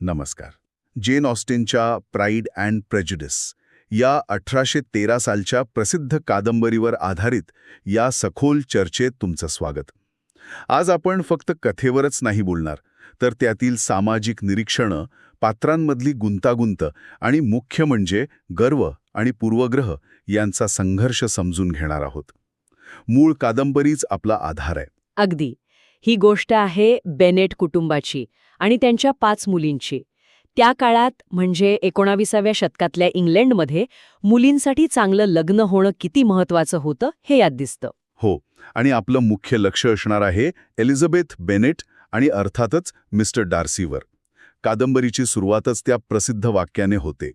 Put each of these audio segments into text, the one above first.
नमस्कार. जेन ऑस्टिनच्या pride and prejudice या 1813 सालच्या प्रसिद्ध कादंबरीवर आधारित या सखोल चर्चेत तुमचं स्वागत. आज आपण फक्त कथेवरच नाही बोलणार, तर त्यातील सामाजिक निरीक्षणं, पात्रांमधली गुंतागुंत आणि मुख्य म्हणजे गर्व आणि पूर्वग्रह यांचा संघर्ष समजून घेणार आहोत. मूळ कादंबरीच आपला आधार आहे. अगदी. ही गोष्ट आहे बेनेट कुटुंबाची आणि त्यांच्या 5 मुलींची. त्या काळात म्हणजे 19व्या शतकातल्या इंग्लंडमध्ये मुलींसाठी चांगलं लग्न होणं किती महत्वाचं होतं हे यात दिसतं. हो, आणि आपलं मुख्य लक्ष असणार आहे एलिझाबेथ बेनेट आणि अर्थातच मिस्टर डार्सीवर. कादंबरीची सुरुवातच त्या प्रसिद्ध वाक्याने होते,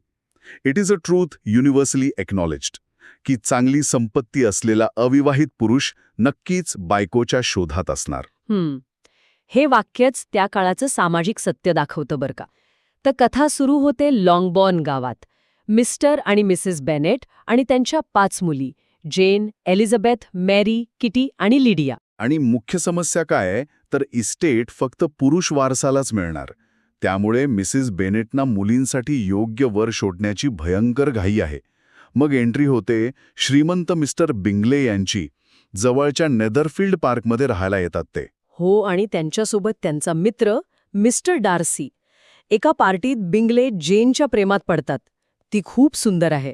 it is a truth universally acknowledged, की चांगली संपत्ती असलेला अविवाहित पुरुष नक्कीच बायकोच्या शोधात असणार. हे वाक्यच त्या काळाचं सामाजिक सत्य दाखवतं बरं का. तर कथा सुरू होते लॉंगबॉर्न गावात. मिस्टर आणि मिसेस बेनेट आणि त्यांच्या 5 मुली, जेन, एलिझाबेथ, मॅरी, किटी आणि लिडिया. आणि मुख्य समस्या काय आहे तर इस्टेट फक्त पुरुष वारसालाच मिळणार. त्यामुळे मिसेस बेनेटना मुलींसाठी योग्य वर शोधण्याची भयंकर घाई आहे. मग एंट्री होते श्रीमंत मिस्टर बिंगले यांची. जवळच्या नेदरफील्ड पार्कमध्ये राहायला येतात ते. हो, आणि त्यांच्यासोबत त्यांचा मित्र मिस्टर डार्सी. एका पार्टीत बिंगले जेनच्या प्रेमात पडतात. ती खूप सुंदर आहे,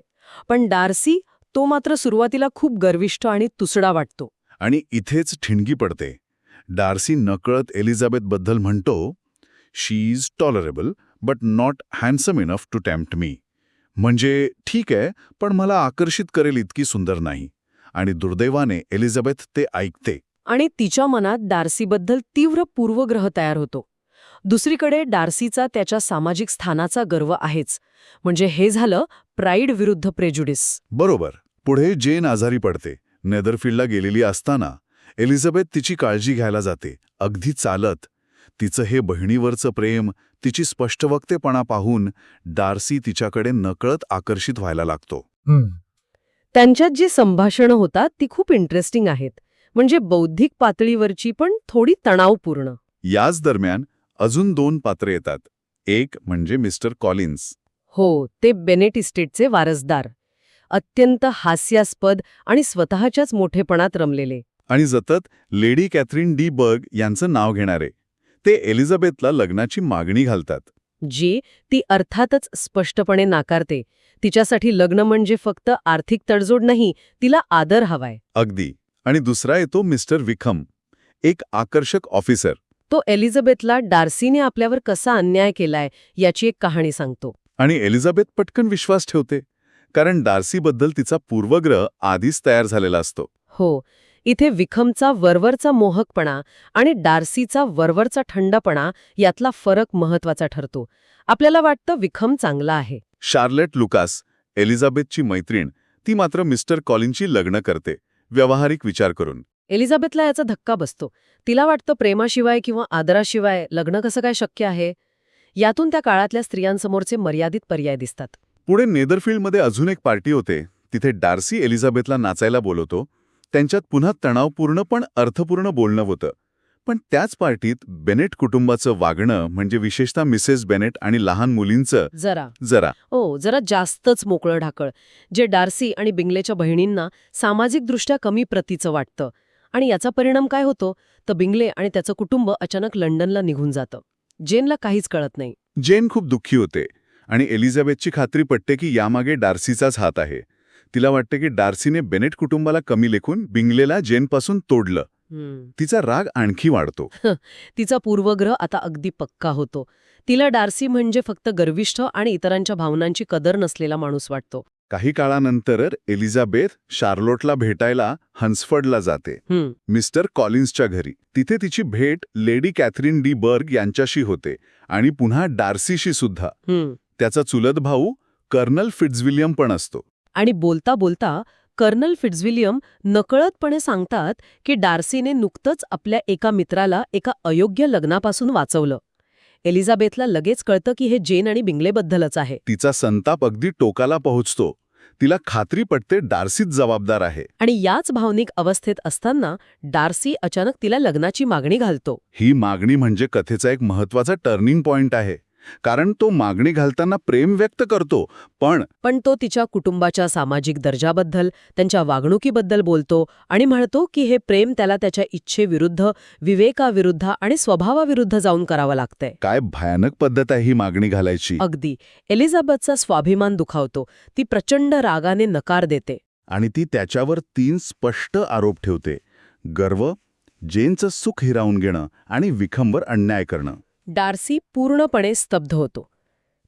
पण डार्सी तो मात्र सुरुवातीला खूप गर्विष्ठ आणि तुसडा वाटतो. आणि इथेच ठिणगी पडते. डार्सी नकळत एलिझाबेथबद्दल म्हणतो, she is tolerable but not handsome enough to tempt me. म्हणजे ठीक आहे, पण मला आकर्षित करेल इतकी सुंदर नाही. आणि दुर्दैवाने एलिझाबेथ ते ऐकते. आणि तिच्या मनात डार्सीबद्दल तीव्र पूर्वग्रह तयार होतो. दुसरीकडे डार्सीचा त्याच्या सामाजिक स्थानाचा गर्व आहेच. म्हणजे हे झालं प्राईड विरुद्ध प्रेजुडिस. बरोबर. पुढे जेन आजारी पडते. नेदरफील्डला गेलेली असताना एलिझाबेथ तिची काळजी घ्यायला जाते, अगदी चालत. तिचं हे बहिणीवरचं प्रेम, तिची स्पष्टवक्तेपणा पाहून डार्सी तिच्याकडे नकळत आकर्षित व्हायला लागतो. त्यांच्यात जी संभाषणं होतात ती खूप इंटरेस्टिंग आहेत. म्हणजे बौद्धिक पातळीवरची पण थोडी तणावपूर्ण. याच दरम्यान अजून 2 पात्र येतात. एक म्हणजे मिस्टर कॉलिन्स. हो, ते बेनेट इस्टेटचे वारसदार. अत्यंत हास्यास्पद आणि स्वतःच्याच मोठेपणात रमलेले. आणि सतत लेडी कॅथरीन डी बर्ग यांचं नाव घेणारे. ते एलिझाबेथला लग्नाची मागणी घालतात, जी ती अर्थातच स्पष्टपणे नाकारते. तिच्यासाठी लग्न म्हणजे फक्त आर्थिक तडजोड नाही, तिला आदर हवाय. अगदी. आणि दुसरा येतो मिस्टर विखम, एक आकर्षक ऑफिसर. तो एलिझाबेथला डार्सीने आपल्यावर कसा अन्याय केलाय याची एक कहाणी सांगतो. आणि एलिझाबेथ पटकन विश्वास ठेवते, कारण डार्सीबद्दल तिचा पूर्वग्रह आधीच तयार झालेला असतो. हो, इथे विखमचा वरवरचा मोहकपणा आणि डार्सीचा वरवरचा थंडपणा यातला फरक महत्वाचा ठरतो. आपल्याला वाटतं विखम चांगला आहे. शार्लेट लुकास, एलिझाबेथची मैत्रीण, ती मात्र मिस्टर कॉलिनची लग्न करते, व्यावहारिक विचार करून. एलिझाबेथला याचा धक्का बसतो. तिला वाटतं प्रेमाशिवाय किंवा आदराशिवाय लग्न कसं काय शक्य आहे. यातून त्या काळातल्या स्त्रियांसमोरचे मर्यादित पर्याय दिसतात. पुढे नेदरफील्डमध्ये अजून एक पार्टी होते. तिथे डार्सी एलिझाबेथला नाचायला बोलवतो. त्यांच्यात पुन्हा तणावपूर्ण पण अर्थपूर्ण बोलणं होतं. पण त्याच पार्टीत बेनेट कुटुंबाचं वागणं, म्हणजे विशेषतः मिसेस बेनेट आणि लहान मुलींचं जरा जास्तच मोकळं ढाकळ, जे डार्सी आणि बिंगलेच्या बहिणींना सामाजिकदृष्ट्या कमी प्रतीचं वाटतं. आणि याचा परिणाम काय होतो तर बिंगले आणि त्याचं कुटुंब अचानक लंडनला निघून जातं. जेनला काहीच कळत नाही. जेन खूप दुःखी होते आणि एलिझाबेथची खात्री पटते की यामागे डार्सीचाच हात आहे. तिला वाटते की डार्सीने बेनेट कुटुंबाला कमी लेखून बिंगलेला जेनपासून तोडलं. तिचा राग आणखी वाढतो. तिचा पूर्वग्रह आता अगदी पक्का होतो. तिला डार्सी म्हणजे फक्त गर्विष्ठ आणि इतरांच्या भावनांची कदर नसलेला माणूस वाटतो. काही काळानंतर एलिझाबेथ शार्लोटला भेटायला हन्सफर्डला जाते, मिस्टर कॉलिन्सच्या घरी. तिथे तिची भेट लेडी कॅथरीन डी बर्ग यांच्याशी होते आणि पुन्हा डार्सीशी सुद्धा. त्याचा चुलत भाऊ कर्नल फिट्झविलियम पण असतो. आणि बोलता बोलता कर्नल फिट्झविलियम नकळतपणे सांगतात की डार्सीने नुकतंच आपल्या एका मित्राला एका अयोग्य लग्नापासून वाचवलं. एलिझाबेथला लगेच कळतं की हे जेन आणि बिंगलेबद्दलच आहे. तिचा संताप अगदी टोकाला पोहोचतो. तिला खात्री पटते डार्सीच जबाबदार आहे. आणि याच भावनिक अवस्थेत असताना डार्सी अचानक तिला लग्नाची मागणी घालतो. ही मागणी म्हणजे कथेचा एक महत्वाचा टर्निंग पॉइंट आहे. कारण तो मागणी घालताना प्रेम व्यक्त करतो, पण तो तिच्या कुटुंबाच्या सामाजिक दर्जाबद्दल, त्यांच्या वागणुकीबद्दल बोलतो आणि म्हणतो की हे प्रेम त्याला त्याच्या इच्छेविरुद्ध, विवेकाविरुद्ध आणि स्वभावाविरुद्ध जाऊन करावं लागतंय. काय भयानक पद्धत आहे ही मागणी घालायची. अगदी. एलिझाबेथचा स्वाभिमान दुखावतो. ती प्रचंड रागाने नकार देते. आणि ती त्याच्यावर 3 स्पष्ट आरोप ठेवते: गर्व, जेनचं सुख हिरावून घेणं आणि विखंबर अन्याय करणं. डार्सी पूर्णपणे स्तब्ध होतो.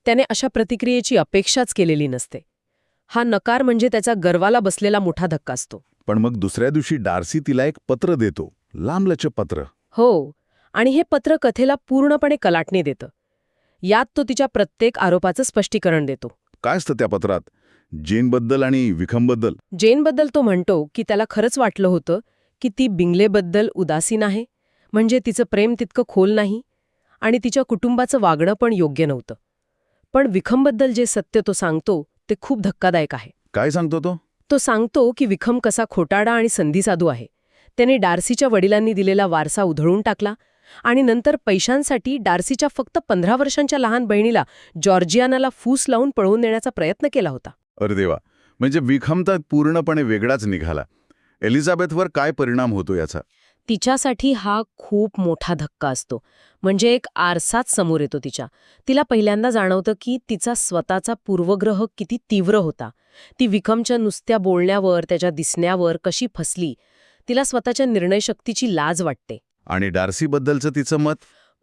त्याने अशा प्रतिक्रियेची अपेक्षाच केलेली नसते. हा नकार म्हणजे त्याचा गर्वाला बसलेला मोठा धक्का असतो. पण मग दुसऱ्या दिवशी डार्सी तिला एक पत्र देतो, लांबलचक पत्र. हो, आणि हे पत्र कथेला पूर्णपणे कलाटणी देतं. यात तो तिच्या प्रत्येक आरोपाचं स्पष्टीकरण देतो. काय असतं त्या पत्रात? जेनबद्दल आणि विखमबद्दल? जेनबद्दल तो म्हणतो की त्याला खरंच वाटलं होतं की ती बिंगलेबद्दल उदासीन आहे, म्हणजे तिचं प्रेम तितकं खोल नाही, आणि तिच्या कुटुंबाचं वागणं पण योग्य नव्हतं. पण विखमबद्दल जे सत्य तो सांगतो ते खूप धक्कादायक आहे. काय सांगतो तो? तो सांगतो की विखम कसा खोटाडा आणि संधीसाधू आहे. त्याने डार्सीच्या वडिलांनी दिलेला वारसा उधळून टाकला आणि नंतर पैशांसाठी डार्सीच्या फक्त 15 वर्षांच्या लहान बहिणीला जॉर्जियानाला फूस लावून पळवून नेण्याचा प्रयत्न केला होता. अरे देवा, म्हणजे विखम तर पूर्णपणे वेगळाच निघाला. एलिझाबेथवर काय परिणाम होतो याचा? तिच्यासाठी हा खूप मोठा धक्का असतो. म्हणजे एक आरसाच समोर येतो तिच्या. तिला पहिल्यांदा जाणवतं की तिचा स्वतःचा पूर्वग्रह किती तीव्र होता. ती विखमच्या नुसत्या बोलण्यावर, त्याच्या दिसण्यावर कशी फसली. तिला स्वतःच्या निर्णयशक्तीची लाज वाटते. आणि डार्सीबद्दलचं तिचं मत?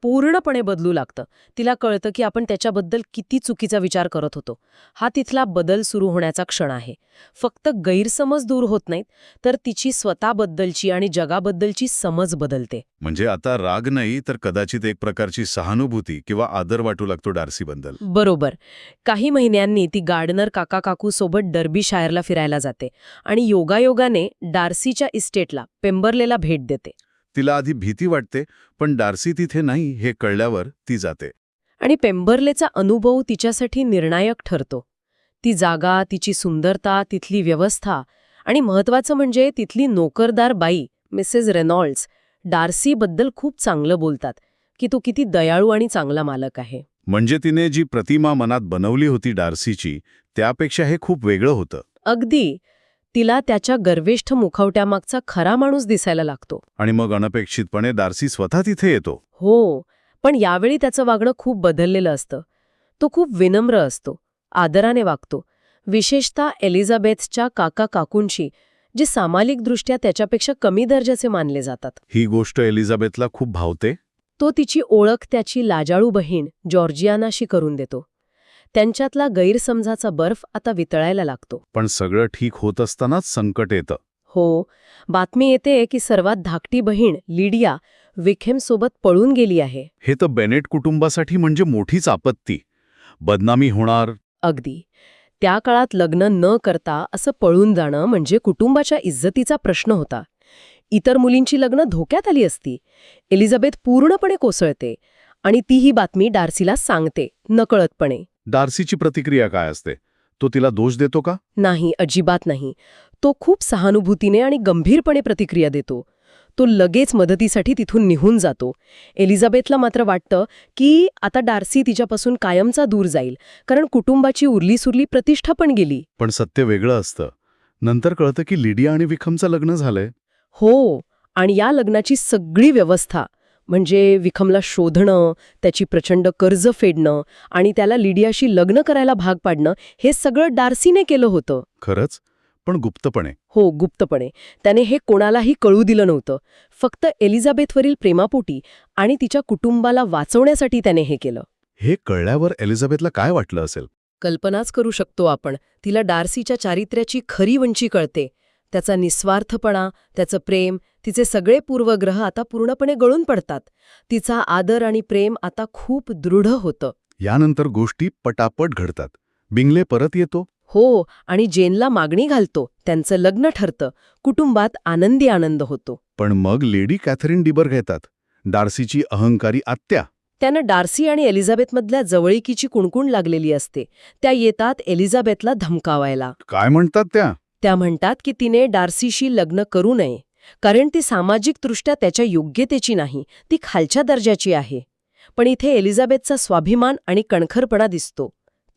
पूर्णपणे बदलू लागतं. तिला कळतं की आपण त्याच्याबद्दल किती चुकीचा विचार करत होतो. हा तिथला बदल सुरू होण्याचा क्षण आहे. फक्त गैरसमज दूर होत नाहीत, तर तिची स्वतःबद्दलची आणि जगाबद्दलची समज बदलते. म्हणजे आता राग नाही, तर कदाचित एक प्रकारची सहानुभूती किंवा आदर वाटू लागतो डार्सीबद्दल. बरोबर. काही महिन्यांनी ती गार्डनर काका-काकूसोबत डर्बीशायरला फिरायला जाते आणि योगायोगाने डार्सीच्या इस्टेटला, पेंबरलेला भेट देते. तिला आधी भीती वाटते, पण डार्सी तिथे नाही हे कळल्यावर ती जाते. आणि पेंबरलेचा अनुभव तिच्यासाठी निर्णायक ठरतो. ती जागा, तिची सुंदरता, तिथली व्यवस्था आणि महत्त्वाचं म्हणजे तिथली नोकरदार बाई मिसेस रेनॉल्ड्स डार्सीबद्दल खूप चांगलं बोलतात की तो किती दयाळू आणि चांगला मालक आहे. म्हणजे तिने जी प्रतिमा मनात बनवली होती डार्सीची, त्यापेक्षा हे खूप वेगळं होतं. अगदी. तिला त्याच्या गर्विष्ठ मुखवट्यामागचा खरा माणूस दिसायला लागतो. आणि मग अनपेक्षितपणे डार्सी स्वतः तिथे येतो. हो, पण यावेळी त्याचं वागणं खूप बदललेलं असतं. तो खूप विनम्र असतो, आदराने वागतो, विशेषतः एलिझाबेथच्या काका-काकूंशी, जे सामाजिकदृष्ट्या त्याच्यापेक्षा कमी दर्जाचे मानले जातात. ही गोष्ट एलिझाबेथला खूप भावते. तो तिची ओळख त्याची लाजाळू बहीण जॉर्जियानाशी करून देतो. त्यांच्यातला गैरसमजाचा बर्फ आता वितळायला लागतो. पण सगळं ठीक होत असतानाच संकट येतं. हो, बातमी येते की सर्वात धाकटी बहीण लिडिया विखेमसोबत पळून गेली आहे. हे तर बेनेट कुटुंबासाठी म्हणजे मोठीच आपत्ती. बदनामी होणार. अगदी. त्या काळात लग्न न करता असं पळून जाणं म्हणजे कुटुंबाच्या इज्जतीचा प्रश्न होता. इतर मुलींची लग्न धोक्यात आली असती. एलिझाबेथ पूर्णपणे कोसळते आणि ती ही बातमी डार्सीला सांगते, नकळतपणे. डार्सीची प्रतिक्रिया काय असते? तो तिला दोष देतो का? नाही, अजिबात नाही. तो खूप सहानुभूतीने आणि गंभीरपणे प्रतिक्रिया देतो. तो लगेच मदतीसाठी तिथून निघून जातो. एलिझाबेथला मात्र वाटतं की आता डार्सी तिच्यापासून कायमचा दूर जाईल, कारण कुटुंबाची उरलीसुरली प्रतिष्ठा पण गेली. पण सत्य वेगळं असतं. नंतर कळतं की लिडिया आणि विखमचं लग्न झालंय. हो, आणि या लग्नाची सगळी व्यवस्था, म्हणजे विखमला शोधणं, त्याची प्रचंड कर्ज फेडणं आणि त्याला लिडियाशी लग्न करायला भाग पाडणं, हे सगळं डार्सीने केलं होतं. खरंच? पण गुप्तपणे? हो, गुप्तपणे. त्याने हे कोणालाही कळू दिलं नव्हतं. फक्त एलिझाबेथवरील प्रेमापोटी आणि तिच्या कुटुंबाला वाचवण्यासाठी त्याने हे केलं. हे कळल्यावर एलिझाबेथला काय वाटलं असेल? कल्पनाच करू शकतो आपण. तिला डार्सीच्या चारित्र्याची खरी वंची कळते. त्याचा निस्वार्थपणा, त्याचं प्रेम, तिचे सगळे पूर्वग्रह आता पूर्णपणे गळून पडतात. तिचा आदर आणि प्रेम आता खूप दृढ होतं. यानंतर गोष्टी पटापट घडतात. बिंगले परत येतो. हो, आणि जेनला मागणी घालतो. त्यांचं लग्न ठरतं. कुटुंबात आनंदी आनंद होतो. पण मग लेडी कॅथरीन डिबर्ग येतात, डार्सीची अहंकारी आत्या. त्यानं डार्सी आणि एलिझाबेथमधल्या जवळीकीची कुणकुण लागलेली असते. त्या येतात एलिझाबेथला धमकावायला. काय म्हणतात त्या? त्या म्हणतात की तिने डार्सीशी लग्न करू नये, कारण ती सामाजिकदृष्ट्या त्याच्या योग्यतेची नाही, ती खालच्या दर्जाची आहे. पण इथे एलिझाबेथचा स्वाभिमान आणि कणखरपणा दिसतो.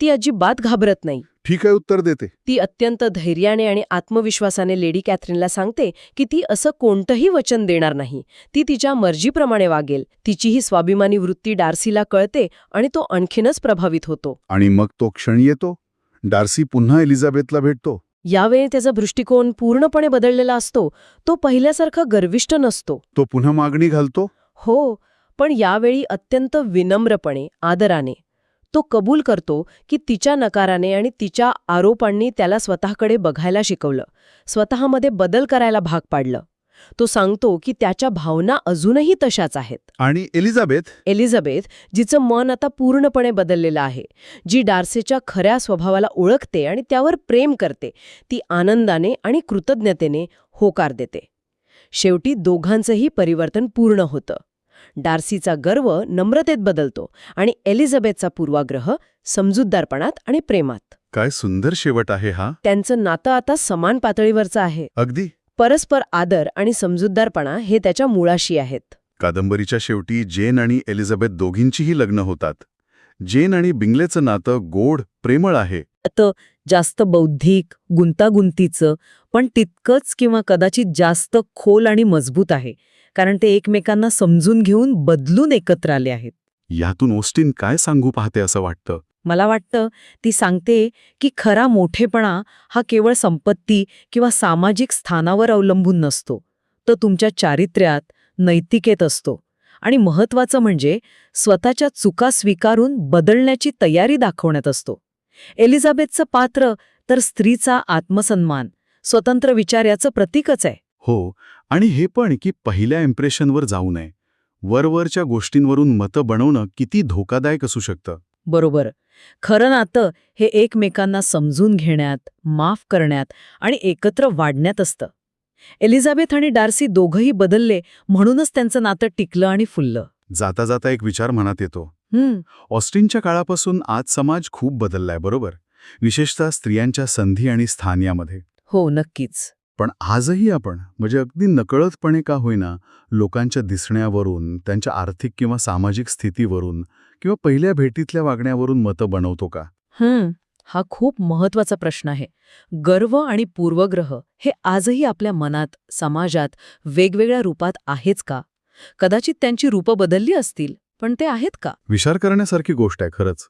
ती अजिबात घाबरत नाही. ठीक आहे, उत्तर देते. ती अत्यंत धैर्याने आणि आत्मविश्वासाने लेडी कॅथरीनला सांगते की ती असं कोणतंही वचन देणार नाही. ती तिच्या मर्जीप्रमाणे वागेल. तिची ही स्वाभिमानी वृत्ती डार्सीला कळते आणि तो आणखीनच प्रभावित होतो. आणि मग तो क्षण येतो. डार्सी पुन्हा एलिझाबेथला भेटतो. यावेळी त्याचा दृष्टिकोन पूर्णपणे बदललेला असतो. तो पहिल्यासारखा गर्विष्ठ नसतो. तो पुन्हा मागणी घालतो. हो, पण यावेळी अत्यंत विनम्रपणे, आदराने. तो कबूल करतो की तिच्या नकाराने आणि तिच्या आरोपांनी त्याला स्वतःकडे बघायला शिकवलं, स्वतःमध्ये बदल करायला भाग पाडलं. तो सांगतो की त्याच्या भावना अजूनही तशाच आहेत. आणि एलिझाबेथ, जिचं मन आता पूर्णपणे बदललेलं आहे, जी डार्सीच्या खऱ्या स्वभावाला ओळखते आणि त्यावर प्रेम करते, ती आनंदाने आणि कृतज्ञतेने होकार देते. शेवटी दोघांचंही परिवर्तन पूर्ण होतं. डार्सीचा गर्व नम्रतेत बदलतो आणि एलिझाबेथचा पूर्वाग्रह समजूतदारपणात आणि प्रेमात. काय सुंदर शेवट आहे हा. त्यांचं नातं आता समान पातळीवरचं आहे. अगदी. परस्पर आदर आणि समजूतदारपणा हे त्याच्या मुळाशी आहेत. कादंबरीच्या शेवटी जेन आणि एलिझाबेथ दोघींचीही लग्न होतात. जेन आणि बिंगलेचं नातं गोड, प्रेमळ आहे. नातं जास्त बौद्धिक, गुंतागुंतीचं, पण तितकंच किंवा कदाचित जास्त खोल आणि मजबूत आहे, कारण ते एकमेकांना समजून घेऊन बदलून एकत्र आले आहेत. यातून ऑस्टिन काय सांगू पाहते असं वाटतं? मला वाटतं ती सांगते की खरा मोठेपणा हा केवळ संपत्ती किंवा सामाजिक स्थानावर अवलंबून नसतो. तो तुमच्या चारित्र्यात, नैतिकेत असतो. आणि महत्त्वाचं म्हणजे स्वतःच्या चुका स्वीकारून बदलण्याची तयारी दाखवण्यात असतो. एलिझाबेथचं पात्र तर स्त्रीचा आत्मसन्मान, स्वतंत्र विचार याचं प्रतीकच आहे. हो, आणि हे पण की पहिल्या इम्प्रेशनवर जाऊ नये. वरवरच्या गोष्टींवरून मतं बनवणं किती धोकादायक असू शकतं. बरोबर. खरं नातं हे एकमेकांना समजून घेण्यात, माफ करण्यात आणि एकत्र वाढण्यात असतं. एलिझाबेथ आणि डार्सी दोघंही बदलले, म्हणूनच त्यांचं नातं टिकलं आणि फुललं. जाता जाता एक विचार मनात येतो. ऑस्टिनच्या काळापासून आज समाज खूप बदललाय, बरोबर? विशेषतः स्त्रियांच्या संधी आणि स्थान यामध्ये. हो, नक्कीच. पण आजही आपण म्हणजे अगदी नकळतपणे का होईना लोकांच्या दिसण्यावरून, त्यांच्या आर्थिक किंवा सामाजिक स्थितीवरून किंवा पहिल्या भेटीतल्या वागण्यावरून मतं बनवतो का? हा खूप महत्वाचा प्रश्न आहे. गर्व आणि पूर्वग्रह हे आजही आपल्या मनात, समाजात वेगवेगळ्या रूपात आहेच का? कदाचित त्यांची रूपं बदलली असतील, पण ते आहेत का? विचार करण्यासारखी गोष्ट आहे खरंच.